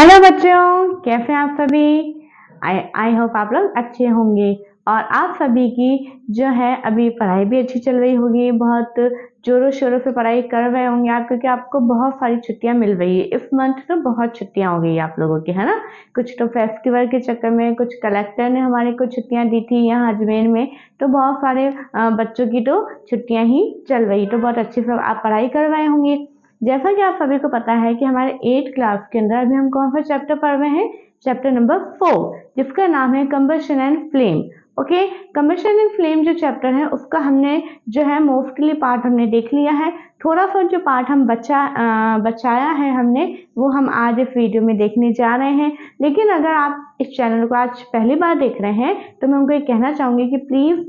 Hello बच्चों, कैसे हैं आप सभी। आई होप आप लोग अच्छे होंगे और आप सभी की जो है अभी पढ़ाई भी अच्छी चल रही होगी। बहुत जोरों शोरों से पढ़ाई कर रहे होंगे आप, क्योंकि आपको बहुत सारी छुट्टियां मिल रही है। इस मंथ तो बहुत छुट्टियां हो गई आप लोगों की, है ना। कुछ तो फेस्टिवल के चक्कर में, कुछ कलेक्टर ने हमारे को छुट्टियां दी थी यहाँ अजमेर में, तो बहुत सारे बच्चों की तो छुट्टियां ही चल रही। तो बहुत अच्छे से आप पढ़ाई कर रहे होंगे। जैसा कि आप सभी को पता है कि हमारे 8th क्लास के अंदर अभी हम कौन सा चैप्टर पढ़ रहे हैं, चैप्टर नंबर 4, जिसका नाम है combustion and flame. Okay, combustion and flame जो चैप्टर है उसका हमने जो है मोस्टली पार्ट हमने देख लिया है। थोड़ा सा जो पार्ट हम बचाया है हमने, वो हम आज इस वीडियो में देखने जा रहे हैं। लेकिन अगर आप इस चैनल को आज पहली बार देख रहे हैं तो मैं उनको ये कहना चाहूंगी कि प्लीज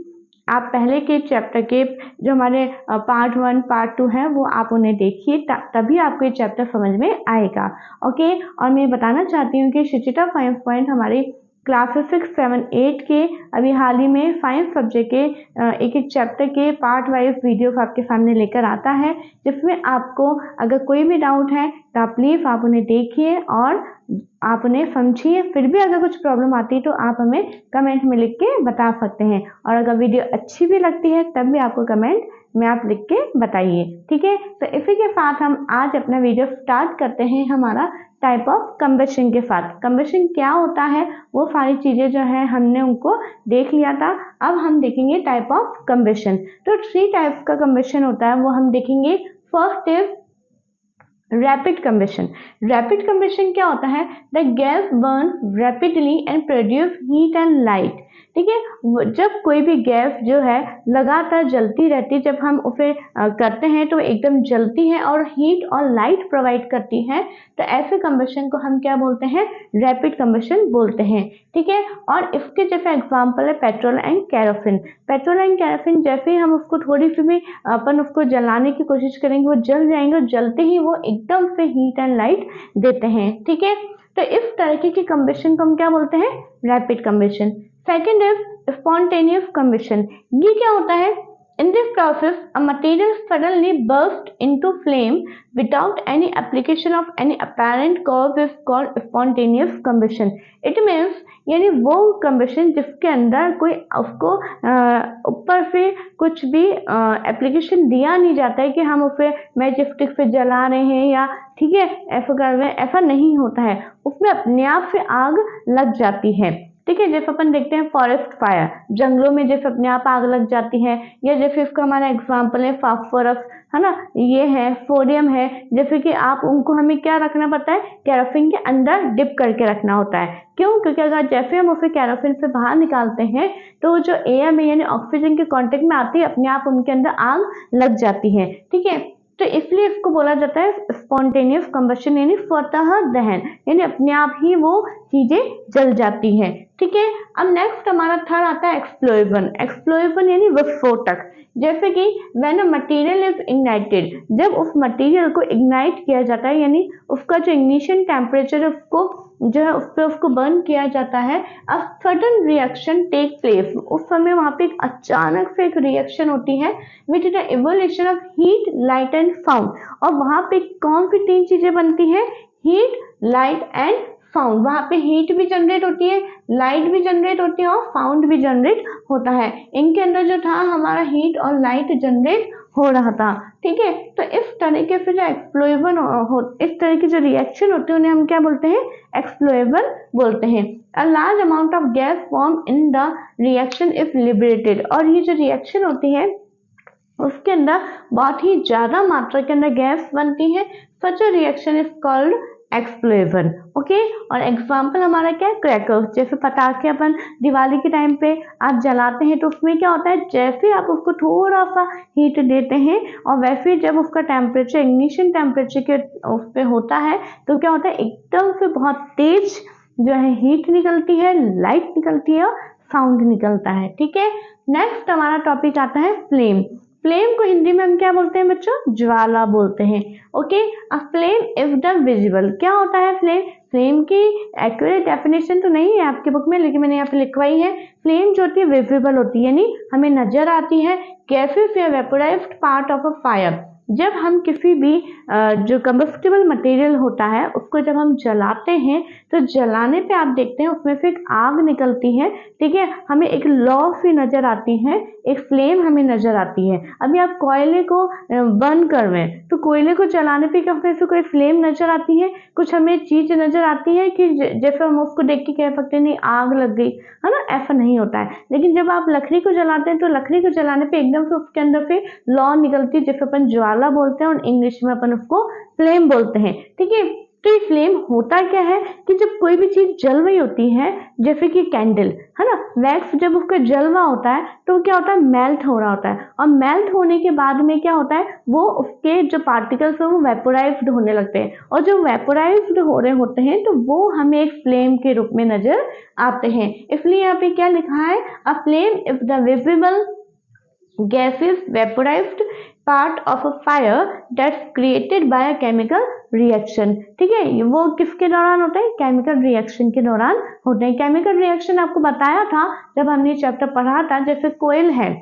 आप पहले के चैप्टर के जो हमारे पार्ट 1 पार्ट 2 है वो आप उन्हें देखिए, तभी आपको ये चैप्टर समझ में आएगा। ओके, और मैं बताना चाहती हूँ कि शिक्षिता 5 पॉइंट हमारी क्लासेस 6, 7, 8 के अभी हाल ही में साइंस सब्जेक्ट के एक एक चैप्टर के पार्ट वाइज वीडियोस आपके सामने लेकर आता है, जिसमें आपको अगर कोई भी डाउट है तो आप प्लीज आप उन्हें देखिए और आप उन्हें समझिए। फिर भी अगर कुछ प्रॉब्लम आती है तो आप हमें कमेंट में लिख के बता सकते हैं, और अगर वीडियो अच्छी भी लगती है तब भी आपको कमेंट में आप लिख के बताइए, ठीक है। तो इसी के साथ हम आज अपना वीडियो स्टार्ट करते हैं हमारा टाइप ऑफ कंबशन के साथ। कंबशन क्या होता है वो सारी चीजें जो है हमने उनको देख लिया था। अब हम देखेंगे टाइप ऑफ कंबशन। तो 3 टाइप्स का कंबशन होता है वो हम देखेंगे। First is rapid combustion. Rapid combustion क्या होता है, the gas burn rapidly and produce heat and light. ठीक है, जब कोई भी गैस जो है लगातार जलती रहती है, जब हम उसे करते हैं तो एकदम जलती है और हीट और लाइट प्रोवाइड करती है, तो ऐसे कंबशन को हम क्या बोलते हैं, रैपिड कंबशन बोलते हैं। ठीक है, और इसके जैसे एग्जाम्पल है petrol and kerosene. Petrol and kerosene जैसे ही हम उसको थोड़ी सी भी अपन उसको जलाने की कोशिश करेंगे वो जल जाएंगे, और जलते ही वो एकदम से हीट एंड लाइट देते हैं। ठीक है, तो इस तरीके की कंबशन को हम क्या बोलते हैं, rapid combustion. Second is spontaneous combustion. ये क्या होता है, in this process a material suddenly burst into flame without any application of any apparent cause is called spontaneous combustion. It means यानी वो कंबशन जिसके अंदर कोई उसको ऊपर से कुछ भी एप्लीकेशन दिया नहीं जाता है कि हम उसे मैजिक स्टिक से जला रहे हैं या ठीक है ऐसा कर रहे हैं, ऐसा नहीं होता है। उसमें अपने आप से आग लग जाती है। ठीक है, जैसे अपन देखते हैं फॉरेस्ट फायर, जंगलों में जैसे अपने आप आग लग जाती है, या जैसे इसका हमारा एग्जांपल है फास्फोरस, है ना, ये है सोडियम है। जैसे कि आप उनको हमें क्या रखना पड़ता है, केरोसिन के अंदर डिप करके रखना होता है। क्यों, क्योंकि अगर जैसे हम उसे केरोसिन से बाहर निकालते हैं तो जो एयर में यानी ऑक्सीजन के कांटेक्ट में आती है, अपने आप उनके अंदर आग लग जाती है। ठीक है, तो इसलिए इसको बोला जाता है स्पॉन्टेनियस कंबशन, यानी स्वतः दहन, यानी अपने आप ही वो चीजें जल जाती हैं। ठीक है, अब नेक्स्ट हमारा थर्ड आता है एक्सप्लोजन। एक्सप्लोजन यानी विस्फोटक। जैसे कि when a material is ignited, जब उस मटेरियल को इग्नाइट किया जाता है, यानी उसका जो इग्निशन टेम्परेचर है उसको जो है उस पर उसको बर्न किया जाता है, a sudden reaction take place. उस समय वहां पे एक अचानक से एक रिएक्शन होती है which is the evolution of heat, light and sound. और वहां पे कौन सी 3 चीजें बनती है, हीट, लाइट एंड साउंड। वहां पे हीट भी जनरेट होती है, लाइट भी जनरेट होती है और साउंड भी जनरेट होता है। इनके अंदर जो था हमारा हीट और लाइट जनरेट हो रहा था। ठीक है, तो इस तरीके से जो एक्सप्लोजन इस तरह की जो रिएक्शन होती है उन्हें हम क्या बोलते हैं, एक्सप्लोजन बोलते हैं। A large amount of gas form in the reaction is liberated. और ये जो रिएक्शन होती है उसके अंदर बहुत ही ज्यादा मात्रा के अंदर गैस बनती है। Such a reaction is called explosion. Okay, और एग्जाम्पल हमारा क्या है, क्रैकर्स। जैसे पटाखे अपन दिवाली के टाइम पे आप जलाते हैं तो उसमें क्या होता है, जैसे आप उसको थोड़ा सा हीट देते हैं और वैसे जब उसका टेम्परेचर इग्निशन टेम्परेचर के उस पे होता है तो क्या होता है, एकदम से बहुत तेज जो है हीट निकलती है, लाइट निकलती है और साउंड निकलता है। ठीक है, नेक्स्ट हमारा टॉपिक आता है फ्लेम। फ्लेम को हिंदी में हम क्या बोलते हैं बच्चों, ज्वाला बोलते हैं। Okay, a flame is the visible. क्या होता है फ्लेम, फ्लेम की एक्यूरेट डेफिनेशन तो नहीं है आपके बुक में, लेकिन मैंने यहाँ पे लिखवाई है। फ्लेम जो होती है विजिबल होती है, यानी हमें नजर आती है। गैसेस या वेपोराइज्ड पार्ट ऑफ अ फायर। जब हम किसी भी जो कंबस्टिबल मटेरियल होता है उसको जब हम जलाते हैं तो जलाने पे आप देखते हैं उसमें से एक आग निकलती है, ठीक है, हमें एक लौ सी नजर आती है, एक फ्लेम हमें नजर आती है। अभी आप कोयले को बर्न करवें तो कोयले को जलाने पे क्या उसमें से कोई फ्लेम नजर आती है, कुछ हमें चीज नजर आती है कि जैसे हम उसको देख के कह सकते हैं नहीं आग लग गई, है ना, ऐसा नहीं होता है। लेकिन जब आप लकड़ी को जलाते हैं तो लकड़ी को जलाने पे एकदम से उसके अंदर से लौ निकलती है जिसे अपन ज्वाला बोलते हैं और इंग्लिश में अपन उसको फ्लेम बोलते हैं, ठीक है। तो ये फ्लेम होता क्या है कि जब कोई भी चीज जल रही होती है, जैसे कि कैंडल, है ना, वैक्स जब उसका जल रहा होता है तो क्या होता है, मेल्ट हो रहा होता है, और मेल्ट होने के बाद में क्या होता है, वो उसके जो पार्टिकल्स है वो वेपोराइज्ड होने लगते हैं, और जो वेपोराइज्ड हो रहे होते हैं तो वो हमें एक फ्लेम के रूप में नजर आते हैं। इसलिए यहाँ पे क्या लिखा है, अ flame if the visible gases vaporized part of a fire that's created by a chemical reaction, ठीक है। वो किसके दौरान होता है, केमिकल रिएक्शन के दौरान होते हैं। केमिकल रिएक्शन आपको बताया था जब हमने चैप्टर पढ़ा था, जैसे कोयल है,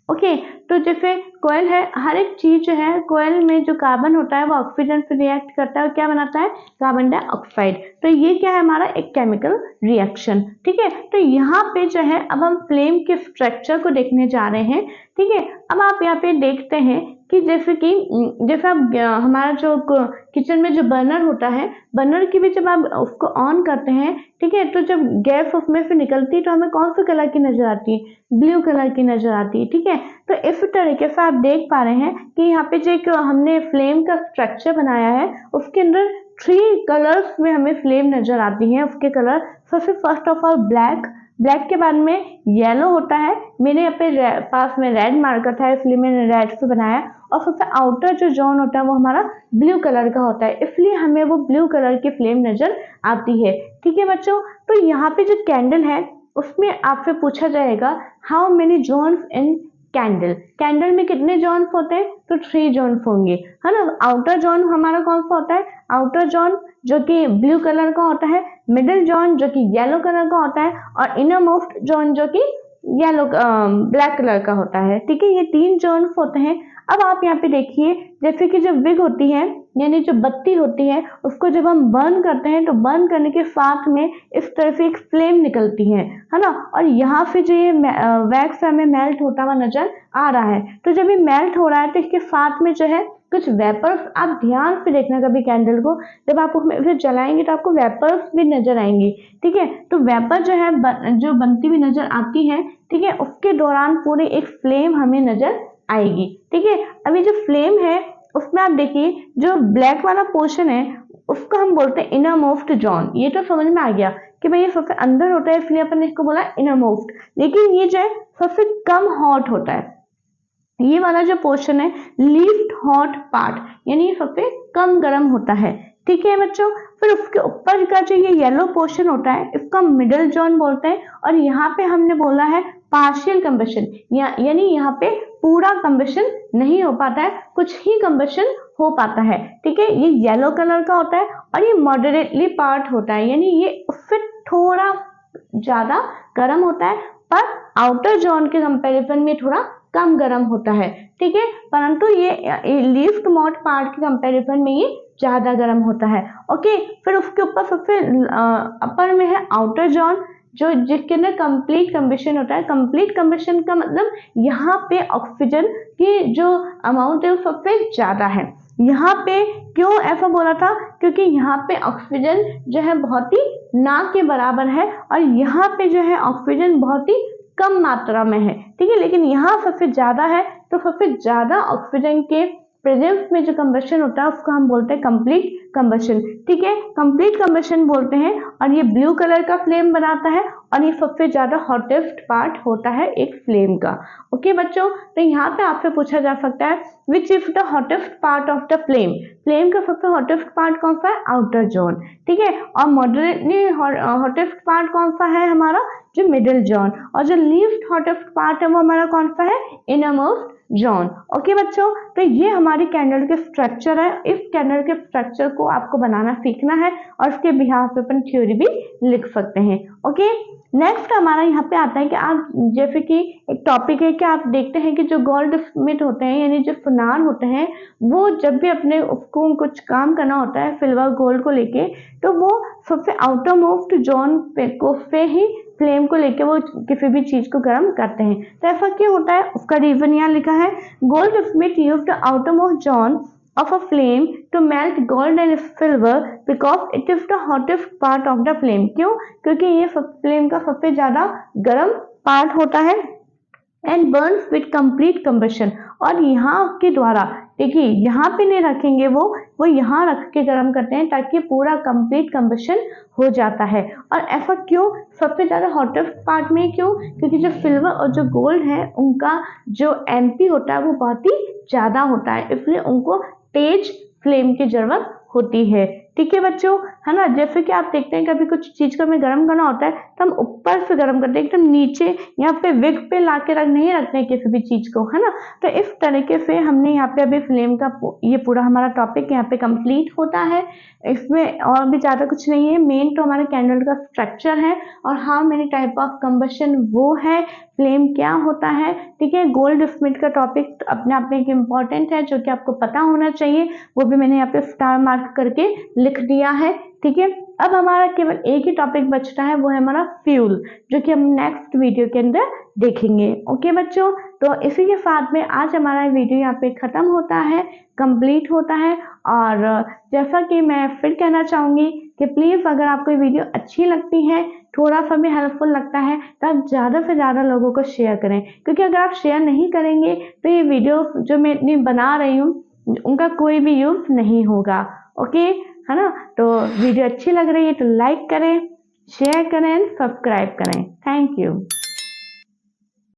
ओके, तो जैसे कोयल है, हर एक चीज जो है कोयल में जो कार्बन होता है वो ऑक्सीजन से रिएक्ट करता है और क्या बनाता है, कार्बन डाइऑक्साइड। तो ये क्या है हमारा एक केमिकल रिएक्शन, ठीक है। तो यहाँ पे जो है अब हम फ्लेम के स्ट्रक्चर को देखने जा रहे हैं, ठीक है। अब आप यहाँ पे देखते हैं कि जैसे आप हमारा जो किचन में जो बर्नर होता है, बर्नर की भी जब आप उसको ऑन करते हैं, ठीक है, तो जब गैस उसमें से निकलती है तो हमें कौन से कलर की नजर आती है, ब्लू कलर की नजर आती है, ठीक है। तो इस तरीके से आप देख पा रहे हैं कि यहाँ पे जो एक हमने फ्लेम का स्ट्रक्चर बनाया है उसके अंदर 3 कलर्स में हमें फ्लेम नजर आती है। उसके कलर सबसे first of all black, black के बाद में येलो होता है, मेरे यहाँ पे पास में रेड मार्कर था इसलिए मैंने रेड से बनाया, और सबसे आउटर जो जोन होता है वो हमारा ब्लू कलर का होता है, इसलिए हमें वो ब्लू कलर की फ्लेम नजर आती है, ठीक है बच्चों। तो यहाँ पे जो कैंडल है उसमें आपसे पूछा जाएगा how many zones in candle, candle में कितने जोन्स होते हैं, तो 3 जोन्स होंगे, है ना। आउटर जोन हमारा कौन सा होता है, आउटर जोन जो कि ब्लू कलर का होता है, मिडिल जोन जो कि येलो कलर का होता है, और इनर मोस्ट जोन जो कि येलो ब्लैक कलर का होता है, ठीक है। ये 3 जोन्स होते हैं। अब आप यहाँ पे देखिए जैसे कि जो विग होती है यानी जो बत्ती होती है उसको जब हम बर्न करते हैं तो बर्न करने के साथ में इस तरह से एक फ्लेम निकलती है ना, और यहाँ से जो ये वैक्स हमें मेल्ट होता हुआ नजर आ रहा है। तो जब ये मेल्ट हो रहा है तो इसके साथ में जो है कुछ वेपर्स, आप ध्यान से देखना कभी कैंडल को, जब आप उसमें जलाएंगे तो आपको वेपर्स भी नजर आएंगी, ठीक है। तो वेपर जो है जो बनती हुई नजर आती है, ठीक है, उसके दौरान पूरी एक फ्लेम हमें नजर आएगी, ठीक है। अभी जो फ्लेम है उसमें आप देखिए जो ब्लैक वाला पोर्शन है उसको हम बोलते हैं इनर मोस्ट जोन। ये तो समझ में आ गया कि भाई ये सबसे अंदर होता है इसलिए अपन ने इसको बोला इनर मोस्ट, लेकिन ये जो है सबसे कम हॉट होता है। ये वाला जो पोर्शन है लीस्ट हॉट पार्ट, यानी सबसे कम गर्म होता है, ठीक है बच्चों। फिर उसके ऊपर का जो ये येलो पोर्शन होता है इसका मिडल जोन बोलते हैं, और यहाँ पे हमने बोला है पार्शियल कंबशन, यानी यहाँ पे पूरा कंबशन नहीं हो पाता है, कुछ ही कंबशन हो पाता है, ठीक है। ये येलो कलर का होता है और ये मॉडरेटली पार्ट होता है, यानी ये उससे थोड़ा ज्यादा गर्म होता है, पर आउटर जोन के कंपैरिजन में थोड़ा कम गर्म होता है, ठीक है। परंतु ये लीस्ट मोस्ट पार्ट के कंपैरिजन में ये ज्यादा गर्म होता है, ओके। फिर उसके ऊपर सबसे अपर में है आउटर जोन जो जिसके अंदर कंप्लीट कंबशन होता है। कंप्लीट कंबशन का मतलब यहाँ पे ऑक्सीजन की जो अमाउंट है वो सबसे ज्यादा है। यहाँ पे क्यों ऐसा बोला था, क्योंकि यहाँ पे ऑक्सीजन जो है बहुत ही ना के बराबर है और यहाँ पे जो है ऑक्सीजन बहुत ही कम मात्रा में है, ठीक है। लेकिन यहाँ सबसे ज्यादा है, तो सबसे ज्यादा ऑक्सीजन के प्रेजेंस में जो कंबशन होता है उसको हम बोलते हैं कंप्लीट कंबशन, ठीक है। कंप्लीट कंबशन बोलते हैं और ये ब्लू कलर का फ्लेम बनाता है और ये सबसे ज्यादा हॉटेस्ट पार्ट होता है एक फ्लेम का, ओके बच्चों। तो यहाँ पे आपसे पूछा जा सकता है which is the hottest part of the flame, flame का सबसे हॉटेस्ट पार्ट कौन सा है, आउटर जोन, ठीक है। और मॉडरेटली हॉटेस्ट पार्ट कौन सा है हमारा, जो मिडिल जोन, और जो लीस्ट हॉटेस्ट पार्ट है वो हमारा कौन सा है, इनरमोस्ट जोन, ओके बच्चों। तो ये हमारी कैंडल के स्ट्रक्चर है। इस कैंडल के स्ट्रक्चर को आपको बनाना सीखना है और उसके बिहाफ पे अपन थ्योरी भी लिख सकते हैं, ओके। नेक्स्ट हमारा यहाँ पे आता है कि आप जैसे कि एक टॉपिक है कि आप देखते हैं कि जो गोल्ड स्मिथ होते हैं यानी जो सुनार होते हैं, वो जब भी अपने उसको कुछ काम करना होता है सिल्वर गोल्ड को लेके, तो वो सबसे आउटर मोस्ट जोन पे ही फ्लेम को लेके वो किसी भी चीज को गर्म करते हैं। तो ऐसा क्यों होता है, उसका रीजन यहाँ लिखा है, gold Smith use the outer most zone of a flame to melt gold and silver because it is the hottest part of the flame। क्यों? क्योंकि ये फ्लेम का सबसे ज्यादा गर्म पार्ट होता है and Burns with complete combustion. और यहाँ के द्वारा देखिए यहाँ पे नहीं रखेंगे, वो यहाँ रख के गर्म करते हैं ताकि पूरा कंप्लीट कंबशन हो जाता है। और ऐसा क्यों सबसे ज्यादा हॉटेस्ट पार्ट में, क्यों? क्योंकि जो सिल्वर और जो गोल्ड है उनका जो एमपी होता है वो बहुत ही ज्यादा होता है, इसलिए उनको तेज फ्लेम की जरूरत होती है। ठीक है बच्चों, है ना। जैसे कि आप देखते हैं कभी कुछ चीज को हमें गर्म करना होता है तो हम ऊपर से गर्म करते हैं, एकदम नीचे यहाँ पे विग पे लाके नहीं रखते हैं किसी भी चीज को, है ना। तो इस तरीके से हमने यहाँ पे अभी फ्लेम का ये पूरा हमारा टॉपिक यहाँ पे कंप्लीट होता है। इसमें और भी ज्यादा कुछ नहीं है, मेन तो हमारे कैंडल का स्ट्रक्चर है और how many type of combustion वो है, फ्लेम क्या होता है। ठीक है, गोल्ड स्मिथ का टॉपिक अपने आप में एक इम्पॉर्टेंट है जो कि आपको पता होना चाहिए, वो भी मैंने यहाँ पे स्टार मार्क करके लिख दिया है। ठीक है, अब हमारा केवल एक ही टॉपिक बचता है, वो है हमारा फ्यूल, जो कि हम नेक्स्ट वीडियो के अंदर देखेंगे। ओके बच्चों, तो इसी के साथ में आज हमारा वीडियो यहाँ पे खत्म होता है, कंप्लीट होता है। और जैसा कि मैं फिर कहना चाहूंगी कि प्लीज अगर आपको ये वीडियो अच्छी लगती है, थोड़ा सा भी हेल्पफुल लगता है, तो आप ज़्यादा से ज़्यादा लोगों को शेयर करें, क्योंकि अगर आप शेयर नहीं करेंगे तो ये वीडियो जो मैं इतनी बना रही हूँ उनका कोई भी यूज नहीं होगा। ओके, है ना। तो वीडियो अच्छी लग रही है तो लाइक करें, शेयर करें, सब्सक्राइब करें। Thank you.